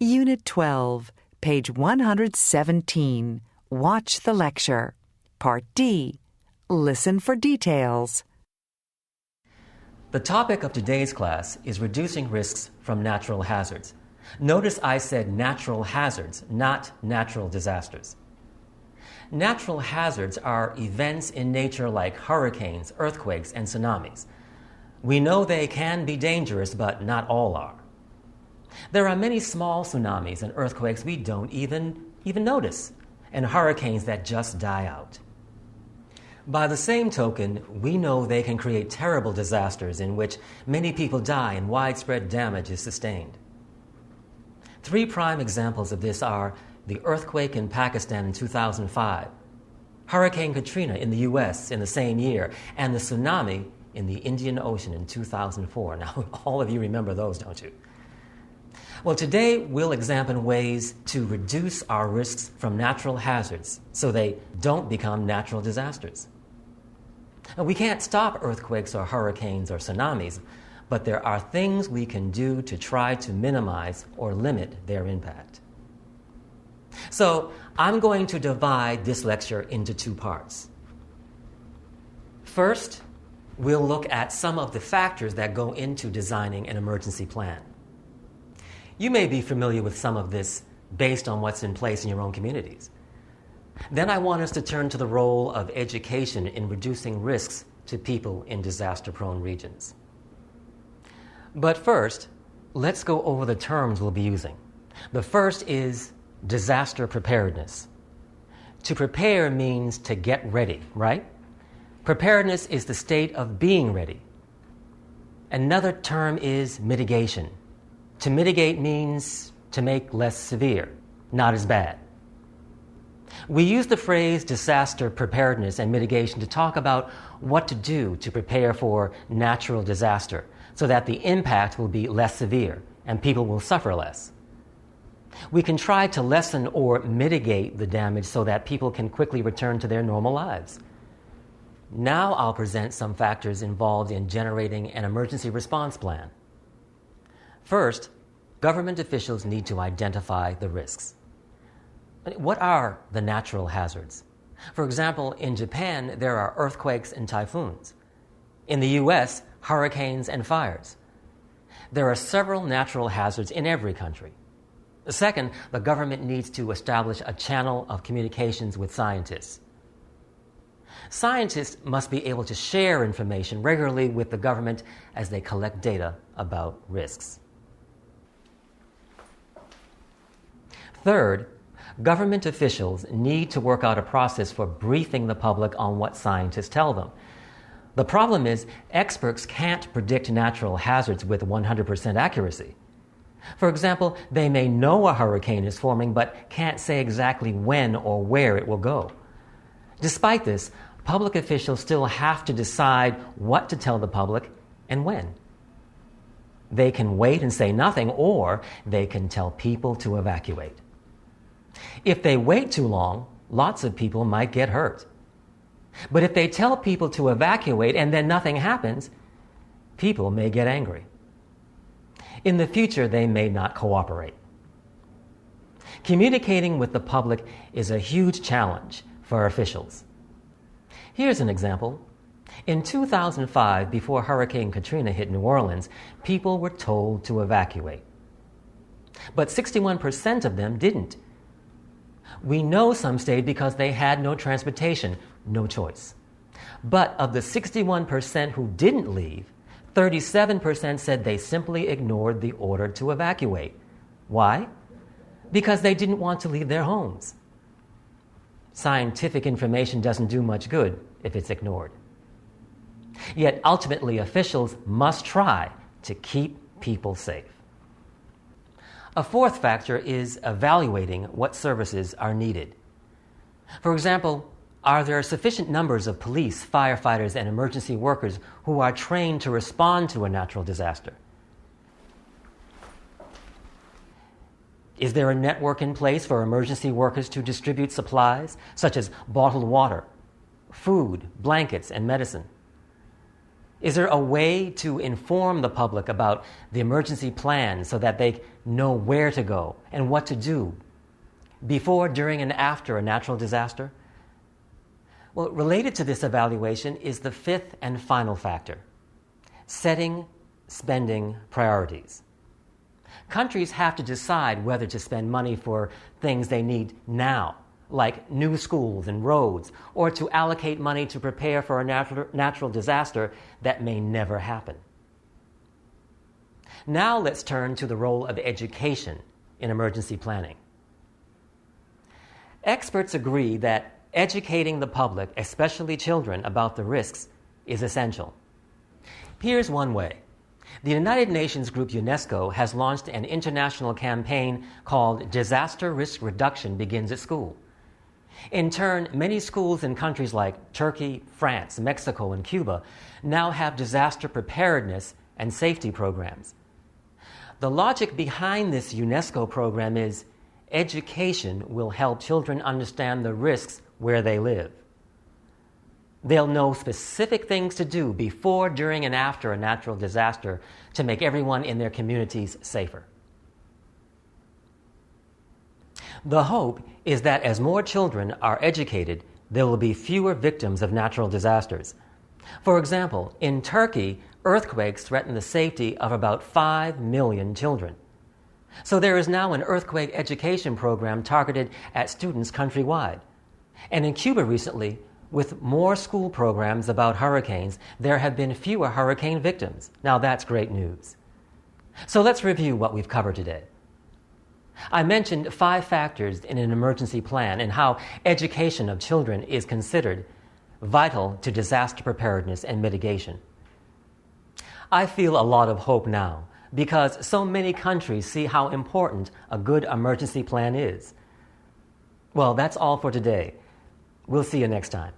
Unit 12, page 117. Watch the lecture. Part D. Listen for details. The topic of today's class is reducing risks from natural hazards. Notice I said natural hazards, not natural disasters. Natural hazards are events in nature like hurricanes, earthquakes, and tsunamis. We know they can be dangerous, but not all are. There are many small tsunamis and earthquakes we don't even notice, and hurricanes that just die out. By the same token, we know they can create terrible disasters in which many people die and widespread damage is sustained. Three prime examples of this are the earthquake in Pakistan in 2005, Hurricane Katrina in the U.S. in the same year, and the tsunami in the Indian Ocean in 2004. Now, all of you remember those, don't you? Well, today we'll examine ways to reduce our risks from natural hazards so they don't become natural disasters. Now, we can't stop earthquakes or hurricanes or tsunamis, but there are things we can do to try to minimize or limit their impact. So, I'm going to divide this lecture into two parts. First, we'll look at some of the factors that go into designing an emergency plan. You may be familiar with some of this based on what's in place in your own communities. Then I want us to turn to the role of education in reducing risks to people in disaster-prone regions. But first, let's go over the terms we'll be using. The first is disaster preparedness. To prepare means to get ready, right? Preparedness is the state of being ready. Another term is mitigation. To mitigate means to make less severe, not as bad. We use the phrase disaster preparedness and mitigation to talk about what to do to prepare for natural disaster so that the impact will be less severe and people will suffer less. We can try to lessen or mitigate the damage so that people can quickly return to their normal lives. Now I'll present some factors involved in generating an emergency response plan. First, government officials need to identify the risks. What are the natural hazards? For example, in Japan, there are earthquakes and typhoons. In the U.S., hurricanes and fires. There are several natural hazards in every country. Second, the government needs to establish a channel of communications with scientists. Scientists must be able to share information regularly with the government as they collect data about risks. Third, government officials need to work out a process for briefing the public on what scientists tell them. The problem is, experts can't predict natural hazards with 100% accuracy. For example, they may know a hurricane is forming, but can't say exactly when or where it will go. Despite this, public officials still have to decide what to tell the public and when. They can wait and say nothing, or they can tell people to evacuate. If they wait too long, lots of people might get hurt. But if they tell people to evacuate and then nothing happens, people may get angry. In the future, they may not cooperate. Communicating with the public is a huge challenge for officials. Here's an example. In 2005, before Hurricane Katrina hit New Orleans, people were told to evacuate. But 61% of them didn't. We know some stayed because they had no transportation, no choice. But of the 61% who didn't leave, 37% said they simply ignored the order to evacuate. Why? Because they didn't want to leave their homes. Scientific information doesn't do much good if it's ignored. Yet ultimately, officials must try to keep people safe. A fourth factor is evaluating what services are needed. For example, are there sufficient numbers of police, firefighters, and emergency workers who are trained to respond to a natural disaster? Is there a network in place for emergency workers to distribute supplies, such as bottled water, food, blankets, and medicine? Is there a way to inform the public about the emergency plan so that they know where to go and what to do before, during, and after a natural disaster? Well, related to this evaluation is the fifth and final factor: setting spending priorities. Countries have to decide whether to spend money for things they need now, like new schools and roads, or to allocate money to prepare for a natural disaster that may never happen. Now let's turn to the role of education in emergency planning. Experts agree that educating the public, especially children, about the risks is essential. Here's one way. The United Nations group UNESCO has launched an international campaign called Disaster Risk Reduction Begins at School. In turn, many schools in countries like Turkey, France, Mexico, and Cuba now have disaster preparedness and safety programs. The logic behind this UNESCO program is education will help children understand the risks where they live. They'll know specific things to do before, during, and after a natural disaster to make everyone in their communities safer. The hope is that as more children are educated, there will be fewer victims of natural disasters. For example, in Turkey, earthquakes threaten the safety of about 5 million children. So there is now an earthquake education program targeted at students countrywide. And in Cuba recently, with more school programs about hurricanes, there have been fewer hurricane victims. Now that's great news. So let's review what we've covered today. I mentioned 5 factors in an emergency plan and how education of children is considered vital to disaster preparedness and mitigation. I feel a lot of hope now because so many countries see how important a good emergency plan is. Well, that's all for today. We'll see you next time.